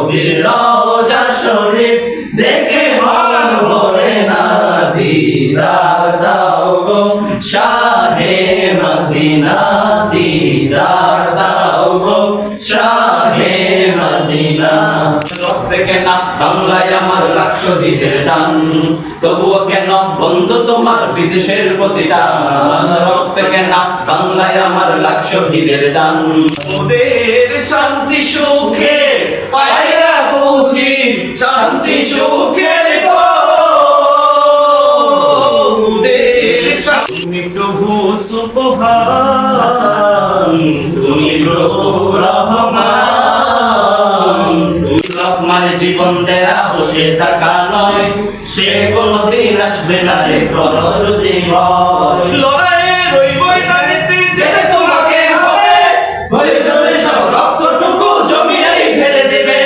নবীর রওজা শরীফ দেখে মন ভরে না, দিদার দাও গো শাহে মদিনা, দিদার দাও গো শাহে মদিনা। রক্তে কেনা বাংলায় আমার লাখ শহীদের টান, তবুও কেন বন্ধু তোমার বিদেশের প্রতি টান? রক্তে কেনা বাংলায় আমার লাখ শহীদের টান। ওদের শান্তি সুখে পায়রা বুঝি শান্তি সুখের তুমি প্রভু সুবহান, তুমি প্রভু রহমান। লোকমায় জীবন দেয়া বসে থাকা নয়, সে কোনদিন আসবে না রে করো যদি ভয়। লড়াইয়ের ওই ময়দানেতে যেতে তোমাকে হবে, হয়ে যাবে সব রক্তটুকু জমিনেই ফেলে দেবে।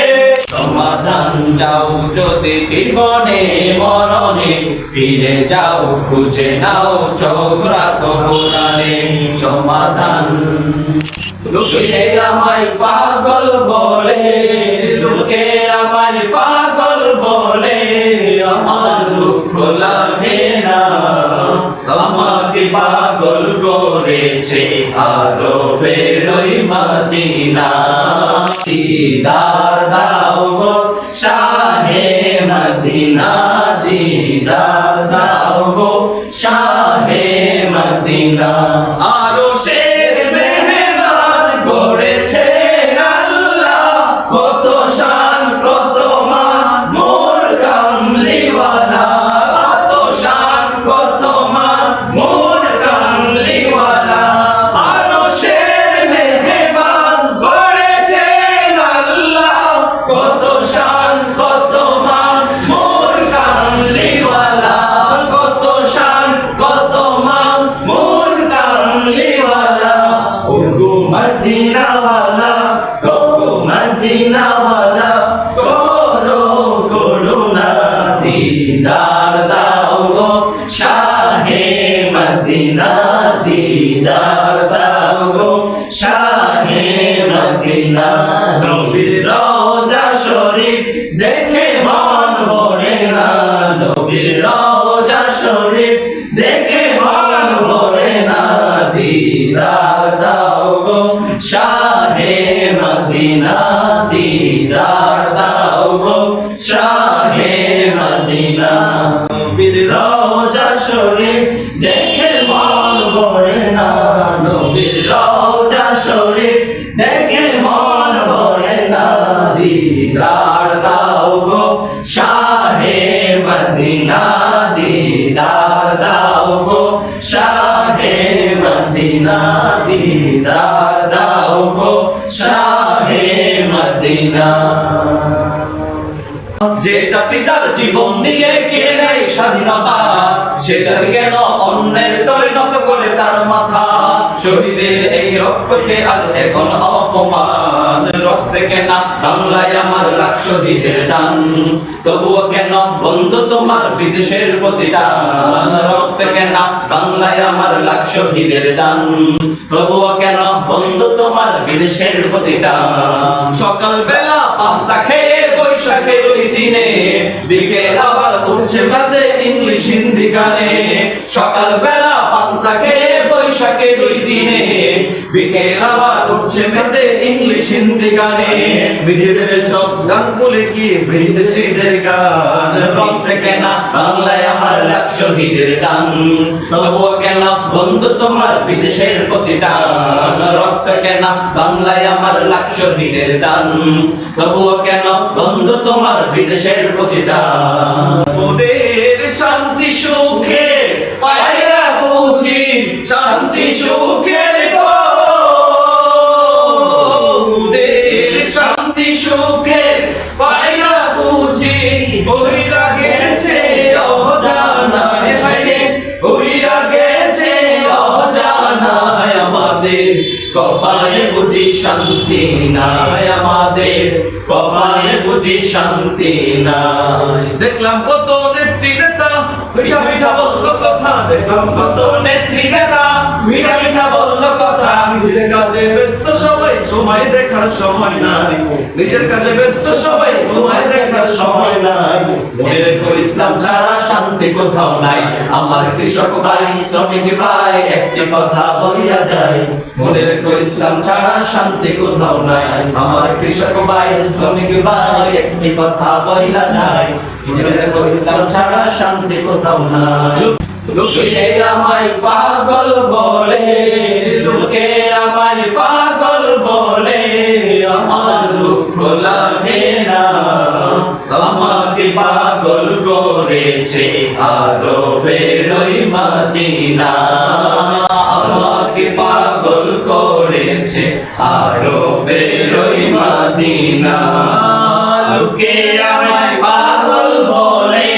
সমাধান যাও যদি জীবনে মরণে, ফিরে যাও খুঁজে নাও চোখ রাখো কোরআনে। সমাধান লোকে আমায় পাগল বলে, লোকে আমায় পাগল বলে, আমার দুঃখ লাগে না, আমাকে পাগল করেছে আরো বেরোই মদিনা। দিদার দাও গো শাহে মদিনা, দিদার দাও গো শাহে মদিনা। আরো শের মেহমান করেছে আল্লাহ, কত শান কত মান মোর কামলিওয়ালা, কত শান কত মান মোর কামলিওয়ালা। আরো শের মেহমান করেছে আল্লাহ, কত শান কত মান মোর কামলিওয়ালা, কত শান কত মান মোর কামলিওয়ালা। ওগো মদিনাওয়ালা, ওগো মদিনাওয়ালা, করো করুণা, দিদার দাও গো শাহে মদিনা, দিদার দাও গো শাহে মদিনা। নবীর রওজা শরীফ দেখে মন ভরে না, নবীর রওজা শরীফ দেখে মন ভরে না, দিদার দাও গো শাহে মদিনা, দিদার দাও গো শাহে মদিনা। নবীর রওজা শরীফ দেখে মন ভরে না, নবীর রওজা শরীফ দেখে মন ভরে না, দিদার দাও গো শাহে মদিনা, দিদার দাও গো শাহে মদিনা, দিদার দাও গো শাহে মদিনা। যে জাতি তার জীবন দিয়ে কিনে নেয় স্বাধীনতা, সে জাতি কেন অন্যের তরে নত করে তার মাথা? শহীদের এই রক্তকে আজ এখন অপমান, রক্তে কেনা বাংলায় আমার লাখ শহীদের টান, তবুও কেন বন্ধু তোমার বিদেশের প্রতি টান? রক্তে কেনা বাংলায় আমার লাখ শহীদের টান, তবুও কেন বন্ধু তোমার বিদেশের প্রতি টান? সকাল বেলা পান্তা খেয়ে বৈশাখের ওই দিনে, বিকেল আবার উঠছে বাজে ইংলিশ হিন্দি গানে। সকাল বেলা পান্তা খেয়ে বৈশাখের ওই দিনে, বিকেল আবার উঠছে বাজে ইংলিশ হিন্দি গানে। নিজেদের সব গান বলে কি বিদেশিদের গান? রক্তে কেনা বাংলায় আমার লাখ শহীদের টান, তবুও কেন বন্ধু তোমার বিদেশের প্রতি টান? রক্তে কেনা বাংলায় আমার লাখ শহীদের টান, তবুও কেন বন্ধু তোমার বিদেশের প্রতি টান? ওদের শান্তি সুখে পায়রা বুঝি শান্তি সুখের ওদের শান্তি সুখে পায়রা বুঝি ওইরা গেছে অজানায়, হায় ওইরা গেছে অজানায়। আমাদের কপালে বুঝি শান্তি নাই, আমাদের কপালে বুঝি শান্তি নাই। দেখলাম কত নেত্রী নেতা মিঠা মিঠা বলল কথা, দেখলাম কত নেত্রী নেতা মিঠা মিঠা বলল কথা। নিজের কাজে ব্যস্ত সবাই, সময় দেখার সময় নাই, নিজের কাজে ব্যস্ত সবাই, তোমায় দেখার সময় নাই। মনে রেখো ইসলাম ছাড়া শান্তি কোথাও নাই। আমার কৃষক ভাই শ্রমিক ভাই একটি কথা বলিয়া যায়, মনে রেখো ইসলাম ছাড়া শান্তি কোথাও নাই। আমার কৃষক ভাই শ্রমিক ভাই একটি কথা বলিয়া যায়, মনে রেখো ইসলাম ছাড়া শান্তি কোথাও নাই। লোকে আমায় পাগল বলে, লোকে আমায় পাগল বলে, আমার দুঃখ লাগে না। আমাকে পাগল করেছে আরবের ওই মদিনা, আমাকে পাগল করেছে আরবের ওই মদিনা। লোকে আমায় পাগল বলে,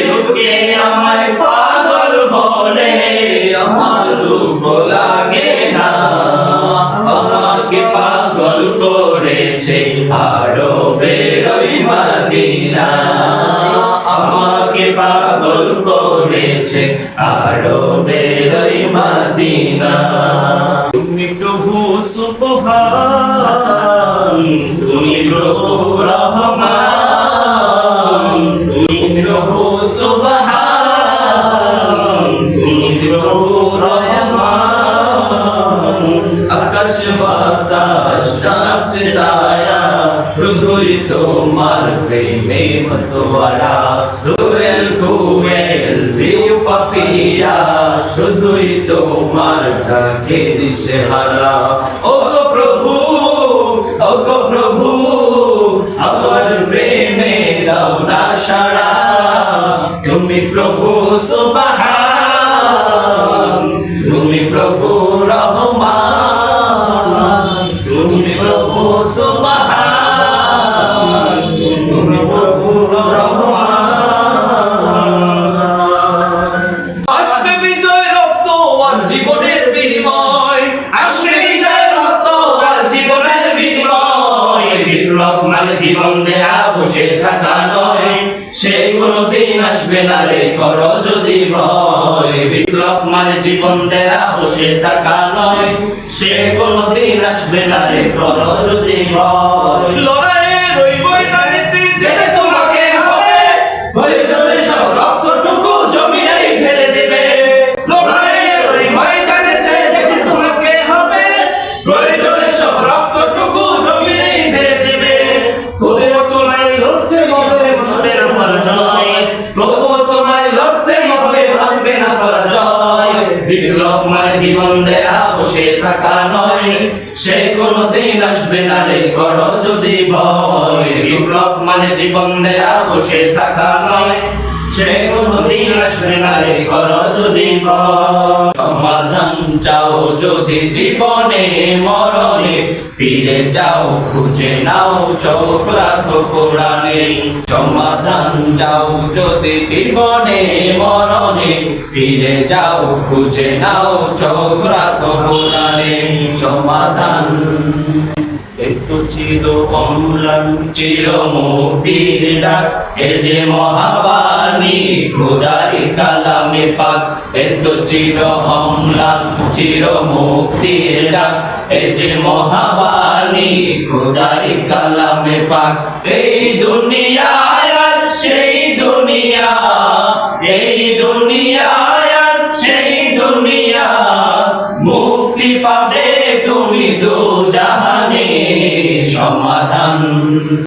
লোকে আমায় পাগল বলে, আমার দুঃখ লাগে না। আমাকে পাগল করেছে আরবের ওই মদিনা, আমাকে পাগল করেছে আরবের ওই মদিনা। তুমি প্রভু সুবহান, তুমি প্রভু রহমান, তুমি প্রভু সুবহান, তুমি প্রভু রহমান। আকাশ বাতাস চাঁদ তারা শুধুই তোমার প্রেমে মতোয়ারা। রুয়েল কুয়েল প্রিয় পাপিয়া শুধুই তোমার ডাকে দিশেহারা। ও গো প্রভু, ও গো প্রভু, আমার প্রেমে দাও না সাড়া। তুমি প্রভু সুবহান, তুমি প্রভু রহমান, তুমি প্রভু সুবহান, তুমি প্রভু রহমান। আসবে বিজয় রক্ত আর জীবনের বিনিময়, আসবে বিজয় রক্ত আর জীবনের বিনিময়। বিপ্লব মানে জীবন দেয়া বসে থাকা নয়, সে কোনদিন আসবে না রে করো যদি ভয়। বিপ্লব মানে জীবন দেয়া বসে থাকা নয়, সে কোনদিন আসবে না রে করো যদি ভয়। লড়াইয়ের ওই ময়দানেতে যেতে তোমাকে হবে, প্রয়োজনে সব রক্তটুকু জমিনেই ফেলে দেবে। লড়াইয়ের ওই ময়দানেতে যেতে তোমাকে হবে, প্রয়োজনে সব রক্তটুকু জমিনেই ফেলে দেবে। তবুও তোমায় লড়তে হবে ভাববে না পরাজয়, তবুও তোমায় লড়তে হবে ভাববে না পরাজয়। বিপ্লব মানে জীবন দেয়া বসে থাকা নয়, সে কোনদিন আসবে না রে করো যদি ভয়। বিপ্লব মানে জীবন দেয়া বসে থাকা নয়, সে কোনদিন আসবে না রে করো যদি ভয়। সমাধান চাও যদি জীবনে মরণে, ফিরে যাও খুঁজে নাও চোখ রাখো কোরআনে। সমাধান চাও যদি জীবনে মরণে, ফিরে যাও খুঁজে নাও চোখ রাখো কোরআনে। সমাধান একটু চির অম্লান চির মুক্তির ডাক, এ যে মহাবাণী খোদার কালামে পাক। এত চির অম্লান চির মুক্তির ডাক, এ যে মহাবাণী খোদার কালামে পাক। এই দুনিয়ায় আর সেই দুনিয়া, এই দুনিয়ায় আর সেই দুনিয়া, মুক্তি পাবে তুমি দো জাহানে। সমাধান